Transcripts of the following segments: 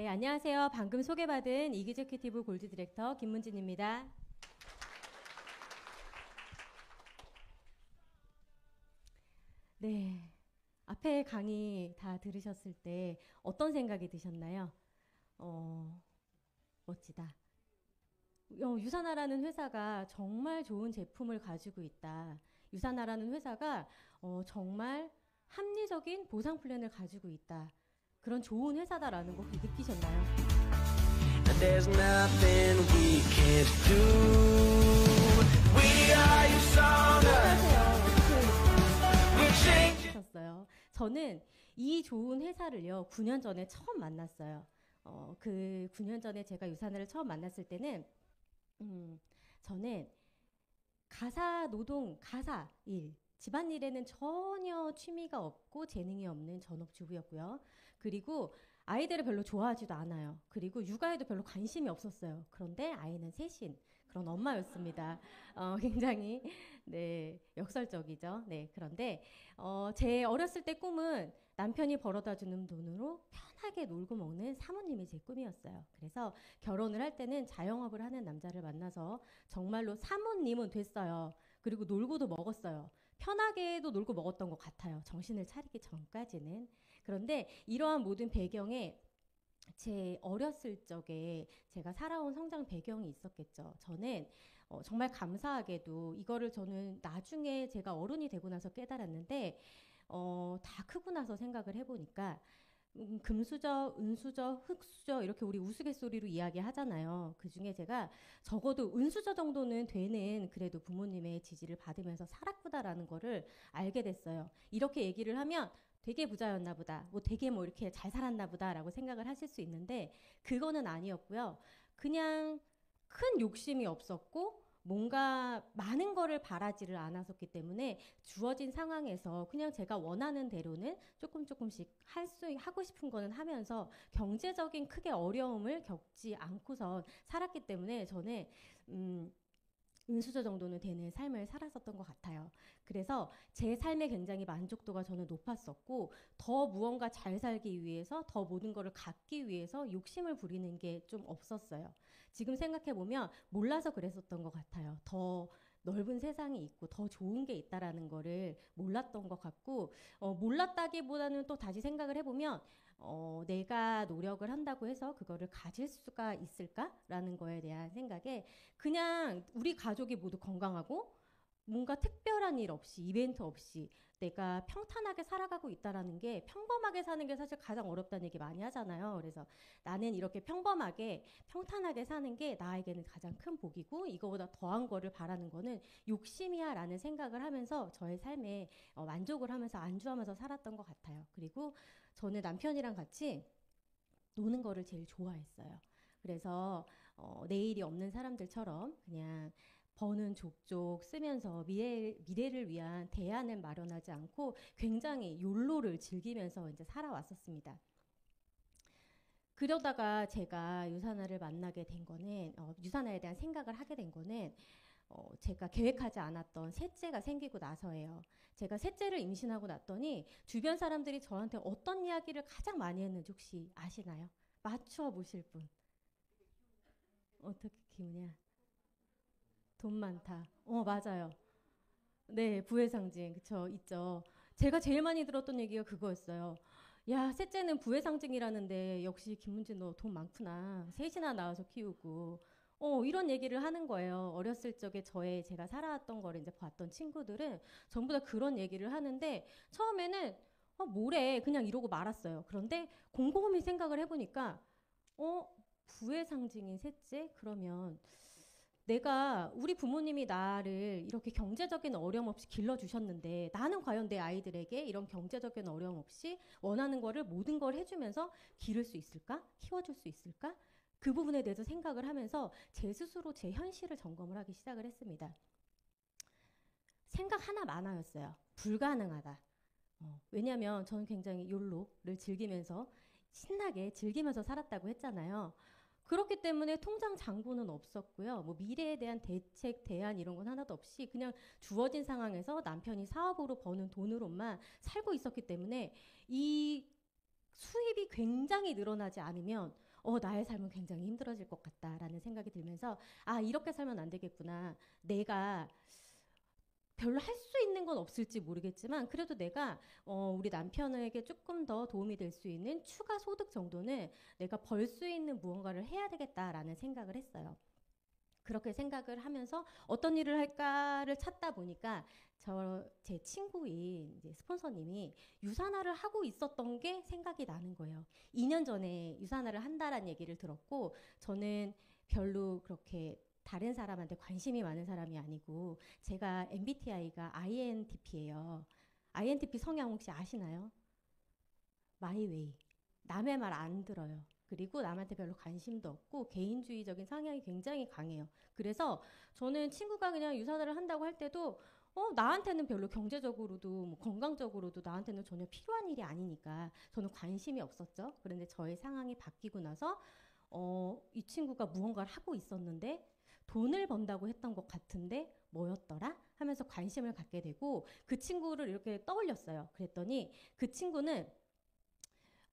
네, 안녕하세요. 방금 소개받은 이기제큐티브 골드 디렉터 김문진입니다. 네, 앞에 강의 다 들으셨을 때 어떤 생각이 드셨나요? 어, 멋지다. 유사나라는 회사가 정말 좋은 제품을 가지고 있다. 유사나라는 회사가 정말 합리적인 보상 플랜을 가지고 있다. 그런 좋은 회사다라는 거 느끼셨나요? There's nothing we can't do. We are your song. 저는 이 좋은 회사를요 9년 전에 처음 만났어요. 그 9년 전에 제가 유사나를 처음 만났을 때는 저는 가사 노동, 가사 일, 집안일에는 전혀 취미가 없고 재능이 없는 전업주부였고요. 그리고 아이들을 별로 좋아하지도 않아요. 그리고 육아에도 별로 관심이 없었어요. 그런데 아이는 셋인 그런 엄마였습니다. 굉장히 네, 역설적이죠. 네, 그런데 제 어렸을 때 꿈은 남편이 벌어다 주는 돈으로 편하게 놀고 먹는 사모님이 제 꿈이었어요. 그래서 결혼을 할 때는 자영업을 하는 남자를 만나서 정말로 사모님은 됐어요. 그리고 놀고도 먹었어요. 편하게도 놀고 먹었던 것 같아요. 정신을 차리기 전까지는. 그런데 이러한 모든 배경에 제 어렸을 적에 제가 살아온 성장 배경이 있었겠죠. 저는 정말 감사하게도 이거를 저는 나중에 제가 어른이 되고 나서 깨달았는데 다 크고 나서 생각을 해보니까 금수저, 은수저, 흙수저 이렇게 우리 우스갯소리로 이야기하잖아요. 그중에 제가 적어도 은수저 정도는 되는 그래도 부모님의 지지를 받으면서 살았구나라는 거를 알게 됐어요. 이렇게 얘기를 하면 되게 부자였나 보다, 뭐 되게 뭐 이렇게 잘 살았나 보다라고 생각을 하실 수 있는데 그거는 아니었고요. 그냥 큰 욕심이 없었고 뭔가 많은 거를 바라지를 않았었기 때문에 주어진 상황에서 그냥 제가 원하는 대로는 조금씩 하고 싶은 거는 하면서 경제적인 크게 어려움을 겪지 않고선 살았기 때문에 저는 은수저 정도는 되는 삶을 살았었던 것 같아요. 그래서 제 삶의 굉장히 만족도가 저는 높았었고 더 무언가 잘 살기 위해서 더 모든 거를 갖기 위해서 욕심을 부리는 게 좀 없었어요. 지금 생각해보면 몰라서 그랬었던 것 같아요. 더 넓은 세상이 있고 더 좋은 게 있다라는 거를 몰랐던 것 같고 몰랐다기보다는 또 다시 생각을 해보면 내가 노력을 한다고 해서 그거를 가질 수가 있을까라는 거에 대한 생각에 그냥 우리 가족이 모두 건강하고 뭔가 특별한 일 없이 이벤트 없이 내가 평탄하게 살아가고 있다라는 게 평범하게 사는 게 사실 가장 어렵다는 얘기 많이 하잖아요. 그래서 나는 이렇게 평범하게 평탄하게 사는 게 나에게는 가장 큰 복이고 이거보다 더한 거를 바라는 거는 욕심이야 라는 생각을 하면서 저의 삶에 만족을 하면서 안주하면서 살았던 것 같아요. 그리고 저는 남편이랑 같이 노는 거를 제일 좋아했어요. 그래서 내일이 없는 사람들처럼 그냥 버는 족족 쓰면서 미래를 위한 대안을 마련하지 않고 굉장히 욜로를 즐기면서 이제 살아왔었습니다. 그러다가 제가 유사나를 만나게 된 거는 유사나에 대한 생각을 하게 된 거는 제가 계획하지 않았던 셋째가 생기고 나서예요. 제가 셋째를 임신하고 났더니 주변 사람들이 저한테 어떤 이야기를 가장 많이 했는지 혹시 아시나요? 맞춰 보실 분. 어떻게 키우냐? 돈 많다. 맞아요. 네, 부의 상징. 그쵸, 있죠. 제가 제일 많이 들었던 얘기가 그거였어요. 야, 셋째는 부의 상징이라는데 역시 김문진 너 돈 많구나. 셋이나 낳아서 키우고. 이런 얘기를 하는 거예요. 어렸을 적에 제가 살아왔던 거를 이제 봤던 친구들은 전부 다 그런 얘기를 하는데 처음에는 뭐래 그냥 이러고 말았어요. 그런데 곰곰이 생각을 해보니까 부의 상징인 셋째? 그러면 내가 우리 부모님이 나를 이렇게 경제적인 어려움 없이 길러주셨는데 나는 과연 내 아이들에게 이런 경제적인 어려움 없이 원하는 거를 모든 걸 해주면서 기를 수 있을까? 키워줄 수 있을까? 그 부분에 대해서 생각을 하면서 제 스스로 제 현실을 점검을 하기 시작을 했습니다. 생각 하나 많아였어요. 불가능하다. 왜냐하면 저는 굉장히 욜로를 즐기면서 신나게 즐기면서 살았다고 했잖아요. 그렇기 때문에 통장 잔고는 없었고요. 뭐 미래에 대한 대책, 대안 이런 건 하나도 없이 그냥 주어진 상황에서 남편이 사업으로 버는 돈으로만 살고 있었기 때문에 이 수입이 굉장히 늘어나지 않으면 나의 삶은 굉장히 힘들어질 것 같다라는 생각이 들면서 아, 이렇게 살면 안 되겠구나. 내가 별로 할 수 있는 건 없을지 모르겠지만 그래도 내가 우리 남편에게 조금 더 도움이 될 수 있는 추가 소득 정도는 내가 벌 수 있는 무언가를 해야 되겠다라는 생각을 했어요. 그렇게 생각을 하면서 어떤 일을 할까를 찾다 보니까 제 친구인 이제 스폰서님이 유산화를 하고 있었던 게 생각이 나는 거예요. 2년 전에 유산화를 한다라는 얘기를 들었고 저는 별로 그렇게 다른 사람한테 관심이 많은 사람이 아니고 제가 MBTI가 INTP예요. INTP 성향 혹시 아시나요? 마이웨이. 남의 말 안 들어요. 그리고 남한테 별로 관심도 없고 개인주의적인 성향이 굉장히 강해요. 그래서 저는 친구가 그냥 유산화를 한다고 할 때도 나한테는 별로 경제적으로도 뭐 건강적으로도 나한테는 전혀 필요한 일이 아니니까 저는 관심이 없었죠. 그런데 저의 상황이 바뀌고 나서 이 친구가 무언가를 하고 있었는데 돈을 번다고 했던 것 같은데 뭐였더라? 하면서 관심을 갖게 되고 그 친구를 이렇게 떠올렸어요. 그랬더니 그 친구는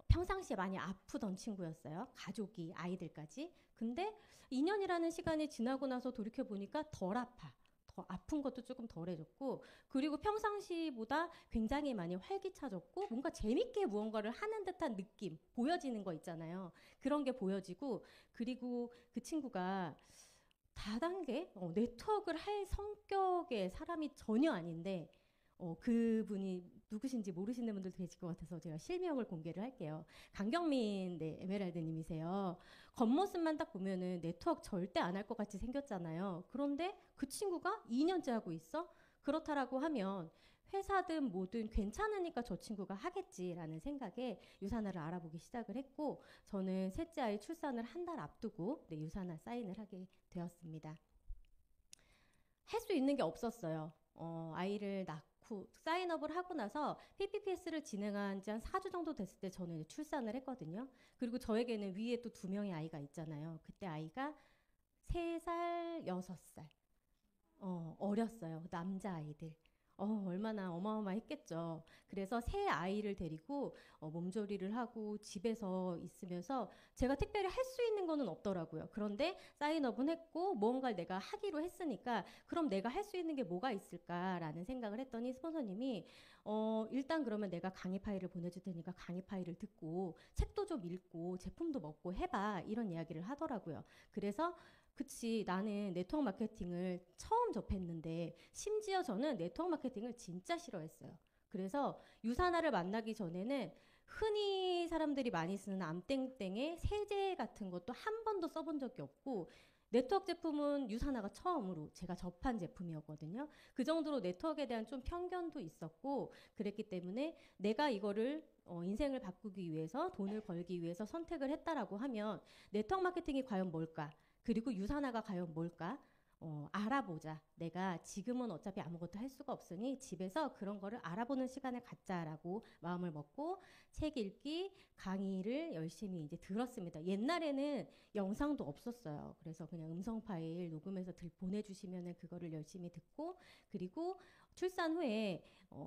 평상시에 많이 아프던 친구였어요. 가족이, 아이들까지. 근데 2년이라는 시간이 지나고 나서 돌이켜보니까 덜 아파. 더 아픈 것도 조금 덜해졌고, 그리고 평상시보다 굉장히 많이 활기차졌고, 뭔가 재밌게 무언가를 하는 듯한 느낌, 보여지는 거 있잖아요. 그런 게 보여지고, 그리고 그 친구가 다단계 네트워크를 할 성격의 사람이 전혀 아닌데 그분이 누구신지 모르시는 분들도 계실 것 같아서 제가 실명을 공개를 할게요. 강경민 네, 에메랄드님이세요. 겉모습만 딱 보면은 네트워크 절대 안 할 것 같이 생겼잖아요. 그런데 그 친구가 2년째 하고 있어? 그렇다라고 하면 회사든 뭐든 괜찮으니까 저 친구가 하겠지라는 생각에 유산화를 알아보기 시작을 했고 저는 셋째 아이 출산을 한 달 앞두고 네, 유산화 사인을 하게 되었습니다. 할 수 있는 게 없었어요. 아이를 낳고 사인업을 하고 나서 PPPS를 진행한 지 한 4주 정도 됐을 때 저는 출산을 했거든요. 그리고 저에게는 위에 또 2명의 아이가 있잖아요. 그때 아이가 3살, 6살. 어렸어요. 남자아이들. 얼마나 어마어마했겠죠. 그래서 새 아이를 데리고 몸조리를 하고 집에서 있으면서 제가 특별히 할 수 있는 거는 없더라고요. 그런데 사인업은 했고 뭔가를 내가 하기로 했으니까 그럼 내가 할 수 있는 게 뭐가 있을까라는 생각을 했더니 스폰서님이 일단 그러면 내가 강의 파일을 보내줄 테니까 강의 파일을 듣고 책도 좀 읽고 제품도 먹고 해봐 이런 이야기를 하더라고요. 그래서 그치, 나는 네트워크 마케팅을 처음 접했는데, 심지어 저는 네트워크 마케팅을 진짜 싫어했어요. 그래서 유사나를 만나기 전에는 흔히 사람들이 많이 쓰는 암땡땡의 세제 같은 것도 한 번도 써본 적이 없고, 네트워크 제품은 유사나가 처음으로 제가 접한 제품이었거든요. 그 정도로 네트워크에 대한 좀 편견도 있었고, 그랬기 때문에 내가 이거를 인생을 바꾸기 위해서 돈을 벌기 위해서 선택을 했다라고 하면 네트워크 마케팅이 과연 뭘까? 그리고 유산화가 과연 뭘까? 알아보자. 내가 지금은 어차피 아무것도 할 수가 없으니 집에서 그런 거를 알아보는 시간을 갖자라고 마음을 먹고 책 읽기, 강의를 열심히 이제 들었습니다. 옛날에는 영상도 없었어요. 그래서 그냥 음성 파일 녹음해서 보내주시면은 그거를 열심히 듣고 그리고 출산 후에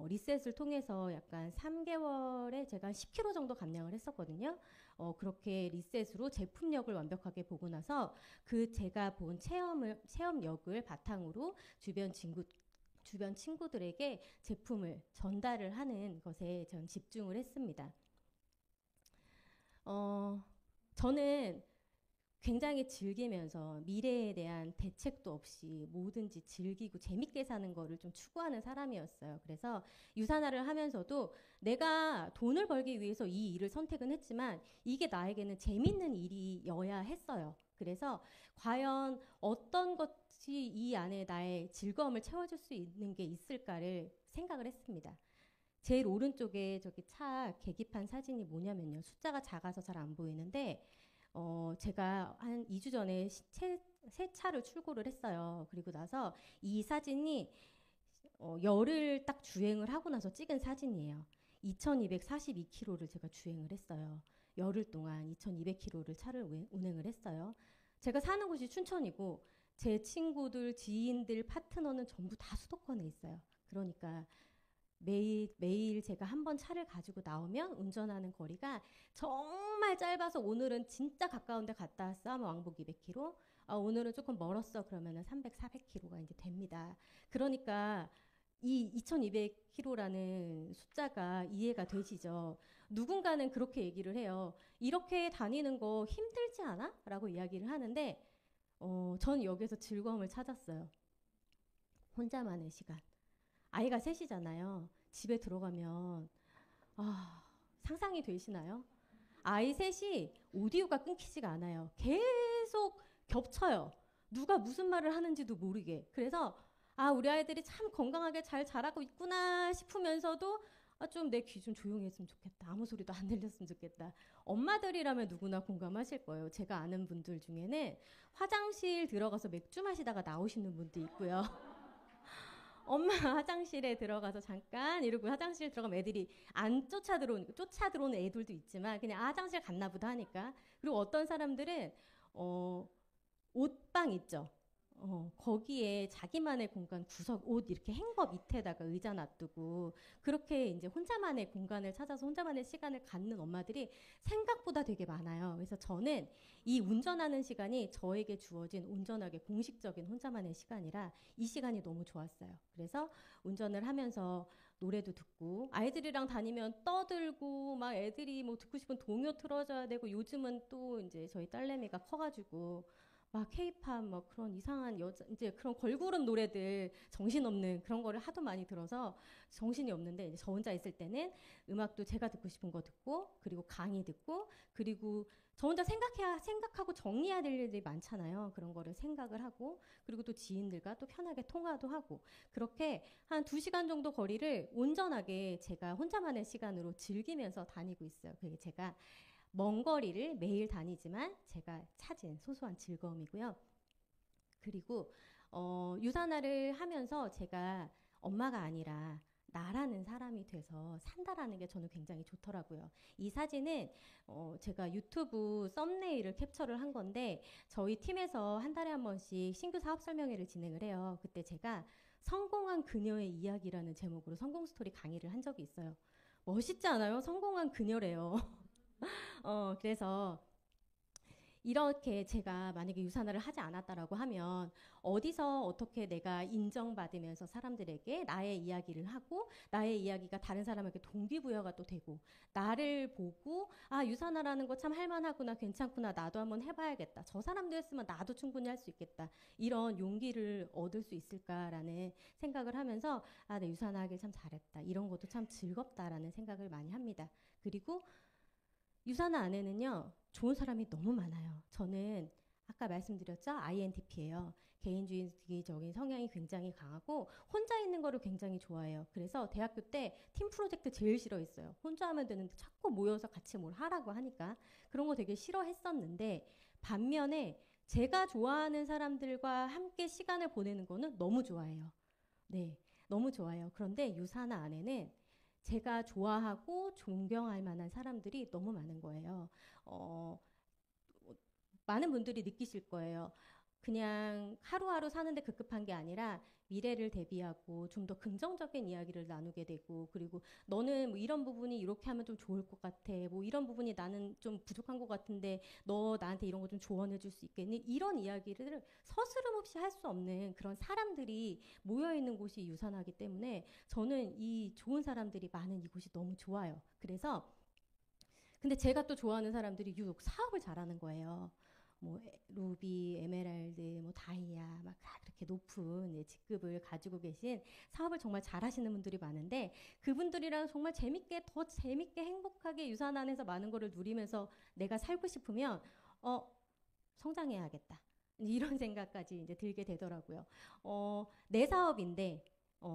리셋을 통해서 약간 3개월에 제가 한 10kg 정도 감량을 했었거든요. 그렇게 리셋으로 제품력을 완벽하게 보고 나서 그 제가 본 체험력을 바탕으로 주변 친구들에게 제품을 전달을 하는 것에 전 집중을 했습니다. 저는 굉장히 즐기면서 미래에 대한 대책도 없이 뭐든지 즐기고 재밌게 사는 거를 좀 추구하는 사람이었어요. 그래서 유산화를 하면서도 내가 돈을 벌기 위해서 이 일을 선택은 했지만 이게 나에게는 재밌는 일이어야 했어요. 그래서 과연 어떤 것이 이 안에 나의 즐거움을 채워줄 수 있는 게 있을까를 생각을 했습니다. 제일 오른쪽에 저기 차 계기판 사진이 뭐냐면요. 숫자가 작아서 잘 안 보이는데 제가 한 2주 전에 새 차를 출고를 했어요. 그리고 나서 이 사진이 열흘 딱 주행을 하고 나서 찍은 사진이에요. 2242km를 제가 주행을 했어요. 열흘 동안 2200km를 차를 운행을 했어요. 제가 사는 곳이 춘천이고 제 친구들, 지인들, 파트너는 전부 다 수도권에 있어요. 그러니까 매일 매일 제가 한 번 차를 가지고 나오면 운전하는 거리가 정말 짧아서 오늘은 진짜 가까운데 갔다 왔어 하면 왕복 200km. 오늘은 조금 멀었어 그러면은 300, 400km가 이제 됩니다. 그러니까 이 2200km라는 숫자가 이해가 되시죠? 누군가는 그렇게 얘기를 해요. 이렇게 다니는 거 힘들지 않아? 라고 이야기를 하는데 전 여기서 즐거움을 찾았어요. 혼자만의 시간. 아이가 셋이잖아요. 집에 들어가면 상상이 되시나요? 아이 셋이 오디오가 끊기지가 않아요. 계속 겹쳐요. 누가 무슨 말을 하는지도 모르게. 그래서 우리 아이들이 참 건강하게 잘 자라고 있구나 싶으면서도 좀 내 귀 좀 조용히 했으면 좋겠다. 아무 소리도 안 들렸으면 좋겠다. 엄마들이라면 누구나 공감하실 거예요. 제가 아는 분들 중에는 화장실 들어가서 맥주 마시다가 나오시는 분도 있고요. 엄마 화장실에 들어가서 잠깐 이러고 화장실 들어가면 애들이 안 쫓아 들어오는 애들도 있지만 그냥 화장실 갔나 보다 하니까. 그리고 어떤 사람들은 옷방 있죠. 거기에 자기만의 공간 구석 옷 이렇게 행거 밑에다가 의자 놔두고 그렇게 이제 혼자만의 공간을 찾아서 혼자만의 시간을 갖는 엄마들이 생각보다 되게 많아요. 그래서 저는 이 운전하는 시간이 저에게 주어진 온전하게 공식적인 혼자만의 시간이라 이 시간이 너무 좋았어요. 그래서 운전을 하면서 노래도 듣고 아이들이랑 다니면 떠들고 막 애들이 뭐 듣고 싶은 동요 틀어줘야 되고 요즘은 또 이제 저희 딸내미가 커가지고 막 케이팝 뭐 그런 이상한 여자 이제 그런 걸그룹 노래들 정신없는 그런 거를 하도 많이 들어서 정신이 없는데 이제 저 혼자 있을 때는 음악도 제가 듣고 싶은 거 듣고 그리고 강의 듣고 그리고 저 혼자 생각하고 정리해야 될 일들이 많잖아요. 그런 거를 생각을 하고 그리고 또 지인들과 또 편하게 통화도 하고 그렇게 한 2시간 정도 거리를 온전하게 제가 혼자만의 시간으로 즐기면서 다니고 있어요. 그게 제가 먼 거리를 매일 다니지만 제가 찾은 소소한 즐거움이고요. 그리고 유산화를 하면서 제가 엄마가 아니라 나라는 사람이 돼서 산다라는 게 저는 굉장히 좋더라고요. 이 사진은 제가 유튜브 썸네일을 캡처를 한 건데 저희 팀에서 한 달에 한 번씩 신규 사업 설명회를 진행을 해요. 그때 제가 성공한 그녀의 이야기라는 제목으로 성공 스토리 강의를 한 적이 있어요. 멋있지 않아요? 성공한 그녀래요. 그래서 이렇게 제가 만약에 유산화를 하지 않았다라고 하면 어디서 어떻게 내가 인정받으면서 사람들에게 나의 이야기를 하고 나의 이야기가 다른 사람에게 동기부여가 또 되고 나를 보고 유산화라는 거 참 할만하구나 괜찮구나 나도 한번 해봐야겠다 저 사람도 했으면 나도 충분히 할 수 있겠다 이런 용기를 얻을 수 있을까라는 생각을 하면서 내 유산화하길 참 잘했다 이런 것도 참 즐겁다라는 생각을 많이 합니다. 그리고 유산화 안에는요 좋은 사람이 너무 많아요. 저는 아까 말씀드렸죠 INTP예요. 개인주의적인 성향이 굉장히 강하고 혼자 있는 거를 굉장히 좋아해요. 그래서 대학교 때 팀 프로젝트 제일 싫어했어요. 혼자 하면 되는데 자꾸 모여서 같이 뭘 하라고 하니까 그런 거 되게 싫어했었는데 반면에 제가 좋아하는 사람들과 함께 시간을 보내는 거는 너무 좋아해요. 네, 너무 좋아요. 그런데 유산화 안에는 제가 좋아하고 존경할 만한 사람들이 너무 많은 거예요. 어, 많은 분들이 느끼실 거예요. 그냥 하루하루 사는데 급급한 게 아니라 미래를 대비하고 좀 더 긍정적인 이야기를 나누게 되고 그리고 너는 뭐 이런 부분이 이렇게 하면 좀 좋을 것 같아. 뭐 이런 부분이 나는 좀 부족한 것 같은데 너 나한테 이런 거 좀 조언해 줄 수 있겠니? 이런 이야기를 서스름 없이 할 수 없는 그런 사람들이 모여 있는 곳이 유산하기 때문에 저는 이 좋은 사람들이 많은 이곳이 너무 좋아요. 그래서 근데 제가 또 좋아하는 사람들이 유독 사업을 잘하는 거예요. 뭐 루비, 에메랄드, 뭐 다이아 막 그렇게 높은 직급을 가지고 계신 사업을 정말 잘하시는 분들이 많은데 그분들이랑 정말 재밌게 더 재밌게 행복하게 유산 안에서 많은 거를 누리면서 내가 살고 싶으면 성장해야겠다. 이런 생각까지 이제 들게 되더라고요. 내 사업인데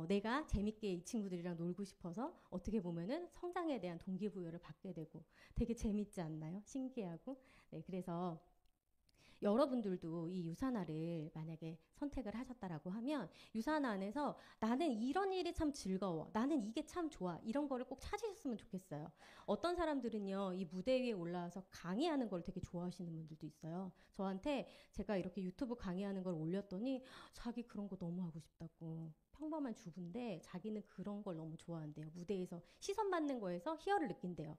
내가 재밌게 이 친구들이랑 놀고 싶어서 어떻게 보면은 성장에 대한 동기부여를 받게 되고 되게 재밌지 않나요? 신기하고. 네, 그래서 여러분들도 이 유산화를 만약에 선택을 하셨다라고 하면 유산화 안에서 나는 이런 일이 참 즐거워. 나는 이게 참 좋아. 이런 거를 꼭 찾으셨으면 좋겠어요. 어떤 사람들은요. 이 무대 위에 올라와서 강의하는 걸 되게 좋아하시는 분들도 있어요. 저한테 제가 이렇게 유튜브 강의하는 걸 올렸더니 자기 그런 거 너무 하고 싶다고 평범한 주부인데 자기는 그런 걸 너무 좋아한대요. 무대에서 시선 받는 거에서 희열을 느낀대요.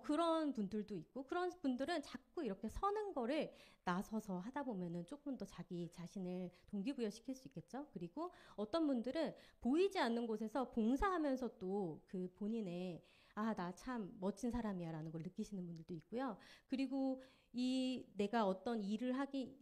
그런 분들도 있고, 그런 분들은 자꾸 이렇게 서는 거를 나서서 하다 보면은 조금 더 자기 자신을 동기부여시킬 수 있겠죠. 그리고 어떤 분들은 보이지 않는 곳에서 봉사하면서 또 그 본인의 나 참 멋진 사람이야 라는 걸 느끼시는 분들도 있고요. 그리고 이 내가 어떤 일을 하기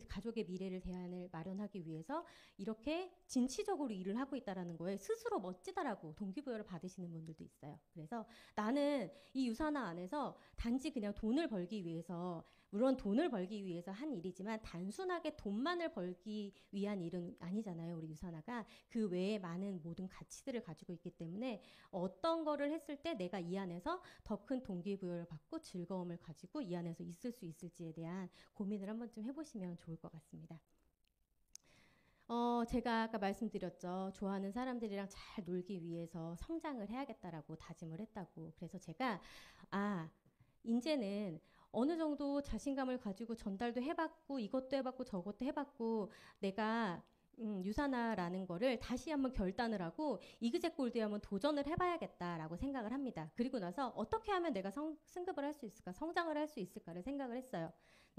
가족의 미래를 대안을 마련하기 위해서 이렇게 진취적으로 일을 하고 있다라는 거에 스스로 멋지다라고 동기부여를 받으시는 분들도 있어요. 그래서 나는 이 유산화 안에서 단지 그냥 돈을 벌기 위해서, 물론 돈을 벌기 위해서 한 일이지만 단순하게 돈만을 벌기 위한 일은 아니잖아요. 우리 유산화가 그 외에 많은 모든 가치들을 가지고 있기 때문에 어떤 거를 했을 때 내가 이 안에서 더 큰 동기부여를 받고 즐거움을 가지고 이 안에서 있을 수 있을지에 대한 고민을 한 번쯤 해보시면 좋을 것 같습니다. 제가 아까 말씀드렸죠. 좋아하는 사람들이랑 잘 놀기 위해서 성장을 해야겠다라고 다짐을 했다고. 그래서 제가 이제는 어느 정도 자신감을 가지고 전달도 해봤고 이것도 해봤고 저것도 해봤고 내가 유산화라는 거를 다시 한번 결단을 하고 이그젝 골드에 한번 도전을 해봐야겠다라고 생각을 합니다. 그리고 나서 어떻게 하면 내가 승급을 할 수 있을까, 성장을 할 수 있을까를 생각을 했어요.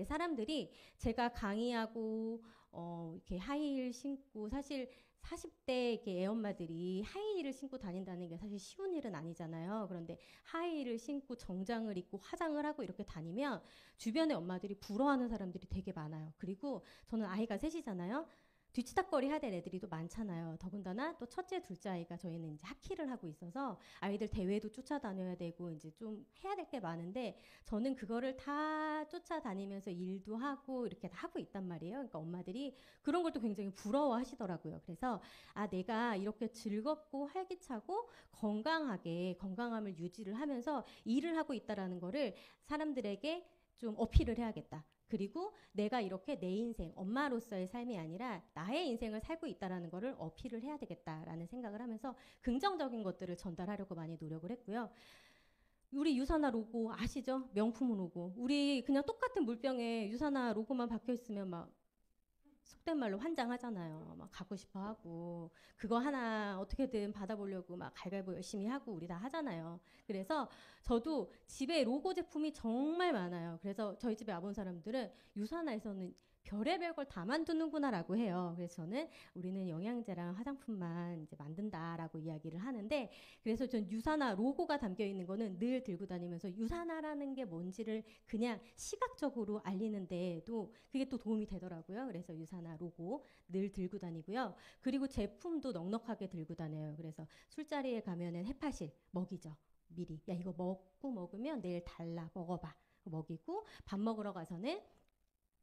사람들이 제가 강의하고 이렇게 하이힐 신고, 사실 40대 이렇게 애엄마들이 하이힐을 신고 다닌다는 게 사실 쉬운 일은 아니잖아요. 그런데 하이힐을 신고 정장을 입고 화장을 하고 이렇게 다니면 주변의 엄마들이 부러워하는 사람들이 되게 많아요. 그리고 저는 아이가 셋이잖아요. 뒤치다꺼리 해야 될 애들이 또 많잖아요. 더군다나 또 첫째, 둘째 아이가 저희는 이제 학기를 하고 있어서 아이들 대회도 쫓아다녀야 되고 이제 좀 해야 될 게 많은데 저는 그거를 다 쫓아다니면서 일도 하고 이렇게 다 하고 있단 말이에요. 그러니까 엄마들이 그런 걸 또 굉장히 부러워하시더라고요. 그래서 내가 이렇게 즐겁고 활기차고 건강함을 유지를 하면서 일을 하고 있다라는 거를 사람들에게 좀 어필을 해야겠다. 그리고 내가 이렇게 내 인생, 엄마로서의 삶이 아니라 나의 인생을 살고 있다는 거를 어필을 해야 되겠다라는 생각을 하면서 긍정적인 것들을 전달하려고 많이 노력을 했고요. 우리 유산화 로고 아시죠? 명품 로고. 우리 그냥 똑같은 물병에 유산화 로고만 박혀 있으면 막 속된 말로 환장하잖아요. 막 갖고 싶어 하고 그거 하나 어떻게든 받아보려고 막 갈갈보 열심히 하고 우리 다 하잖아요. 그래서 저도 집에 로고 제품이 정말 많아요. 그래서 저희 집에 와본 사람들은 유산화에서는 별의별 걸 다 만드는구나라고 해요. 그래서 저는 우리는 영양제랑 화장품만 이제 만든다라고 이야기를 하는데, 그래서 전 유산화 로고가 담겨 있는 거는 늘 들고 다니면서 유산화라는 게 뭔지를 그냥 시각적으로 알리는데도 그게 또 도움이 되더라고요. 그래서 유산화 로고 늘 들고 다니고요. 그리고 제품도 넉넉하게 들고 다녀요. 그래서 술자리에 가면은 해파실 먹이죠. 미리 야 이거 먹으면 내일 달라, 먹어봐. 먹이고 밥 먹으러 가서는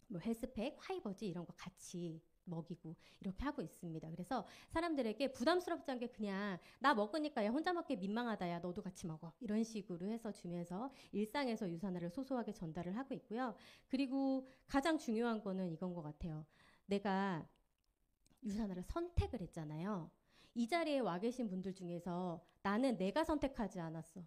뭐 헬스팩, 화이버지 이런 거 같이 먹이고 이렇게 하고 있습니다. 그래서 사람들에게 부담스럽지 않게 그냥 나 먹으니까 야 혼자 먹기 민망하다, 야 너도 같이 먹어, 이런 식으로 해서 주면서 일상에서 유산화를 소소하게 전달을 하고 있고요. 그리고 가장 중요한 거는 이건 것 같아요. 내가 유산화를 선택을 했잖아요. 이 자리에 와 계신 분들 중에서 나는 내가 선택하지 않았어.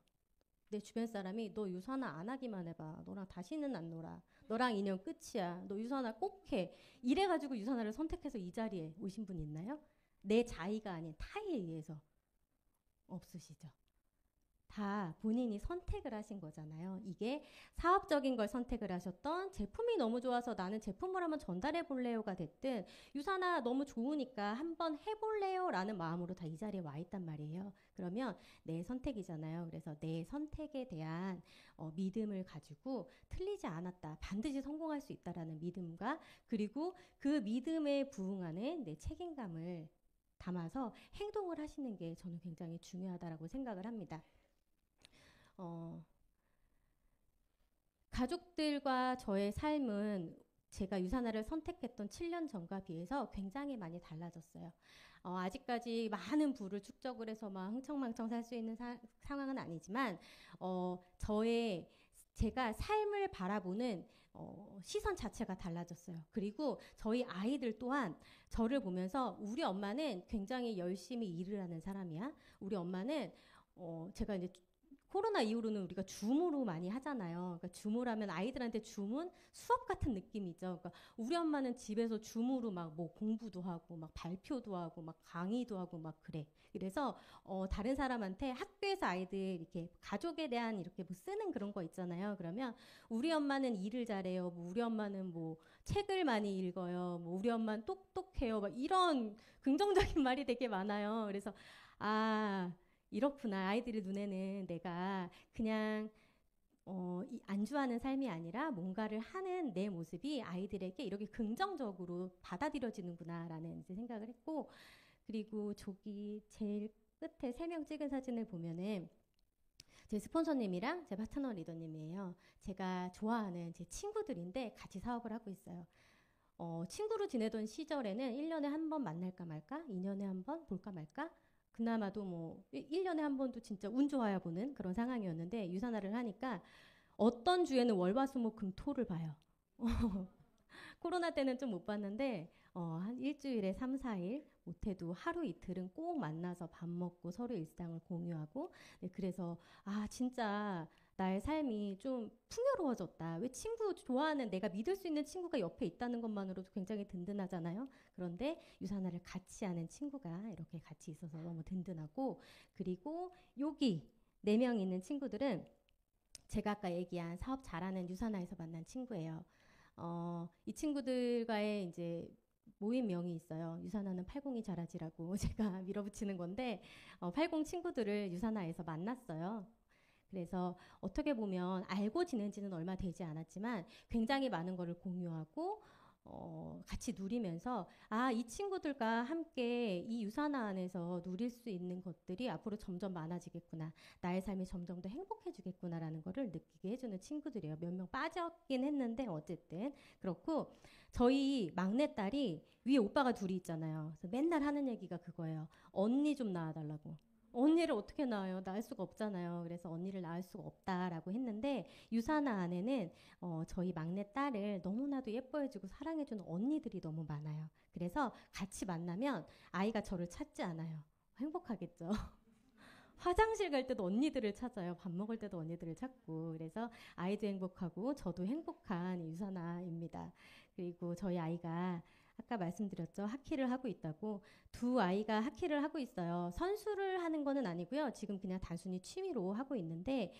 내 주변 사람이 너 유산화 안 하기만 해봐. 너랑 다시는 안 놀아. 너랑 인연 끝이야. 너 유산화 꼭 해. 이래가지고 유산화를 선택해서 이 자리에 오신 분 있나요? 내 자의가 아닌 타의에 의해서. 없으시죠? 다 본인이 선택을 하신 거잖아요. 이게 사업적인 걸 선택을 하셨던, 제품이 너무 좋아서 나는 제품을 한번 전달해 볼래요가 됐든, 유산화 너무 좋으니까 한번 해볼래요 라는 마음으로 다 이 자리에 와 있단 말이에요. 그러면 내 선택이잖아요. 그래서 내 선택에 대한 믿음을 가지고 틀리지 않았다, 반드시 성공할 수 있다라는 믿음과, 그리고 그 믿음에 부응하는 내 책임감을 담아서 행동을 하시는 게 저는 굉장히 중요하다라고 생각을 합니다. 가족들과 저의 삶은 제가 유산화를 선택했던 7년 전과 비해서 굉장히 많이 달라졌어요. 아직까지 많은 부를 축적을 해서 막 흥청망청 살 수 있는 상황은 아니지만 제가 삶을 바라보는 시선 자체가 달라졌어요. 그리고 저희 아이들 또한 저를 보면서 우리 엄마는 굉장히 열심히 일을 하는 사람이야. 우리 엄마는 제가 이제 코로나 이후로는 우리가 줌으로 많이 하잖아요. 그러니까 줌으로 하면 아이들한테 줌은 수업 같은 느낌이죠. 그러니까 우리 엄마는 집에서 줌으로 막 뭐 공부도 하고 막 발표도 하고 막 강의도 하고 막 그래. 그래서 다른 사람한테 학교에서 아이들 이렇게 가족에 대한 이렇게 뭐 쓰는 그런 거 있잖아요. 그러면 우리 엄마는 일을 잘해요. 뭐 우리 엄마는 뭐 책을 많이 읽어요. 뭐 우리 엄마는 똑똑해요. 막 이런 긍정적인 말이 되게 많아요. 그래서 아, 이렇구나. 아이들의 눈에는 내가 그냥 안주하는 삶이 아니라 뭔가를 하는 내 모습이 아이들에게 이렇게 긍정적으로 받아들여지는구나라는 이제 생각을 했고, 그리고 저기 제일 끝에 3명 찍은 사진을 보면은 제 스폰서님이랑 제 파트너 리더님이에요. 제가 좋아하는 제 친구들인데 같이 사업을 하고 있어요. 친구로 지내던 시절에는 1년에 한 번 만날까 말까, 2년에 한 번 볼까 말까, 그나마도 뭐 1년에 한 번도 진짜 운 좋아야 보는 그런 상황이었는데 유산화를 하니까 어떤 주에는 월화수목금토를 봐요. 코로나 때는 좀 못 봤는데 한 일주일에 3, 4일 못해도 하루 이틀은 꼭 만나서 밥 먹고 서로 일상을 공유하고 네, 그래서 아 진짜 나의 삶이 좀 풍요로워졌다. 왜 친구 좋아하는 내가 믿을 수 있는 친구가 옆에 있다는 것만으로도 굉장히 든든하잖아요. 그런데 유산화를 같이 하는 친구가 이렇게 같이 있어서 너무 든든하고 그리고 여기 4명 있는 친구들은 제가 아까 얘기한 사업 잘하는 유산화에서 만난 친구예요. 이 친구들과의 이제 모임명이 있어요. 유산화는 80이 잘하지라고 제가 밀어붙이는 건데 80 친구들을 유산화에서 만났어요. 그래서 어떻게 보면 알고 지낸 지는 얼마 되지 않았지만 굉장히 많은 거를 공유하고 같이 누리면서 아, 이 친구들과 함께 이 유산화 안에서 누릴 수 있는 것들이 앞으로 점점 많아지겠구나. 나의 삶이 점점 더 행복해지겠구나라는 거를 느끼게 해주는 친구들이에요. 몇 명 빠졌긴 했는데 어쨌든 그렇고 저희 막내딸이 위에 오빠가 둘이 있잖아요. 그래서 맨날 하는 얘기가 그거예요. 언니 좀 낳아달라고. 언니를 어떻게 낳아요? 낳을 수가 없잖아요. 그래서 언니를 낳을 수가 없다라고 했는데 유산화 안에는 저희 막내 딸을 너무나도 예뻐해주고 사랑해주는 언니들이 너무 많아요. 그래서 같이 만나면 아이가 저를 찾지 않아요. 행복하겠죠. 화장실 갈 때도 언니들을 찾아요. 밥 먹을 때도 언니들을 찾고. 그래서 아이도 행복하고 저도 행복한 유산화입니다. 그리고 저희 아이가 아까 말씀드렸죠. 하키를 하고 있다고. 2 아이가 하키를 하고 있어요. 선수를 하는 거는 아니고요. 지금 그냥 단순히 취미로 하고 있는데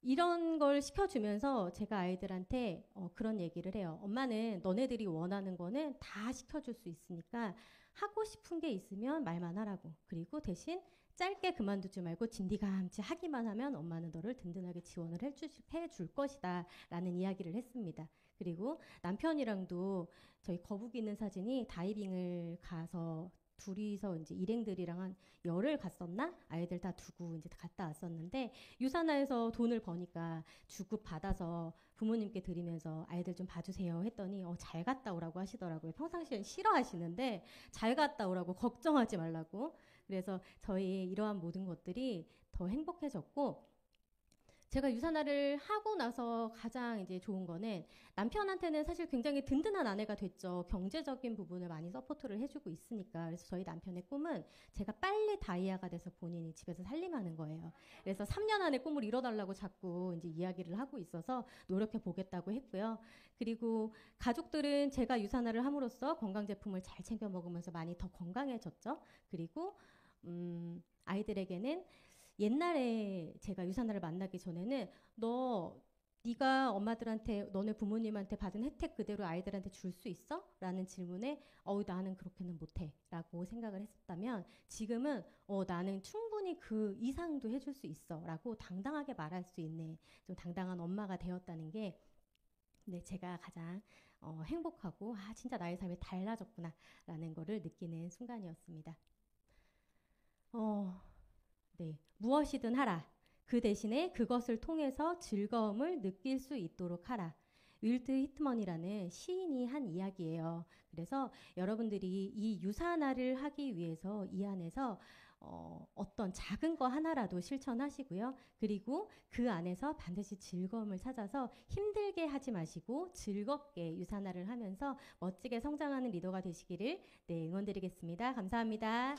이런 걸 시켜주면서 제가 아이들한테 그런 얘기를 해요. 엄마는 너네들이 원하는 거는 다 시켜줄 수 있으니까 하고 싶은 게 있으면 말만 하라고. 그리고 대신 짧게 그만두지 말고 진디감치 하기만 하면 엄마는 너를 든든하게 지원을 해줄 것이다 라는 이야기를 했습니다. 그리고 남편이랑도 저희 거북이 있는 사진이 다이빙을 가서 둘이서 이제 일행들이랑 한 열흘 갔었나? 아이들 다 두고 이제 갔다 왔었는데 유산화에서 돈을 버니까 주급 받아서 부모님께 드리면서 아이들 좀 봐주세요 했더니 잘 갔다 오라고 하시더라고요. 평상시엔 싫어하시는데 잘 갔다 오라고 걱정하지 말라고. 그래서 저희 이러한 모든 것들이 더 행복해졌고 제가 유산화를 하고 나서 가장 이제 좋은 거는 남편한테는 사실 굉장히 든든한 아내가 됐죠. 경제적인 부분을 많이 서포트를 해주고 있으니까. 그래서 저희 남편의 꿈은 제가 빨리 다이아가 돼서 본인이 집에서 살림하는 거예요. 그래서 3년 안에 꿈을 이뤄달라고 자꾸 이제 이야기를 하고 있어서 노력해 보겠다고 했고요. 그리고 가족들은 제가 유산화를 함으로써 건강 제품을 잘 챙겨 먹으면서 많이 더 건강해졌죠. 그리고 아이들에게는 옛날에 제가 유산화를 만나기 전에는 네가 엄마들한테 너네 부모님한테 받은 혜택 그대로 아이들한테 줄 수 있어? 라는 질문에 나는 그렇게는 못해 라고 생각을 했었다면 지금은 나는 충분히 그 이상도 해줄 수 있어 라고 당당하게 말할 수 있는 좀 당당한 엄마가 되었다는 게 네, 제가 가장 행복하고 진짜 나의 삶이 달라졌구나 라는 거를 느끼는 순간이었습니다. 네, 무엇이든 하라. 그 대신에 그것을 통해서 즐거움을 느낄 수 있도록 하라. 윌트 히트먼이라는 시인이 한 이야기예요. 그래서 여러분들이 이 유산화를 하기 위해서 이 안에서 어떤 작은 거 하나라도 실천하시고요. 그리고 그 안에서 반드시 즐거움을 찾아서 힘들게 하지 마시고 즐겁게 유산화를 하면서 멋지게 성장하는 리더가 되시기를 네, 응원드리겠습니다. 감사합니다.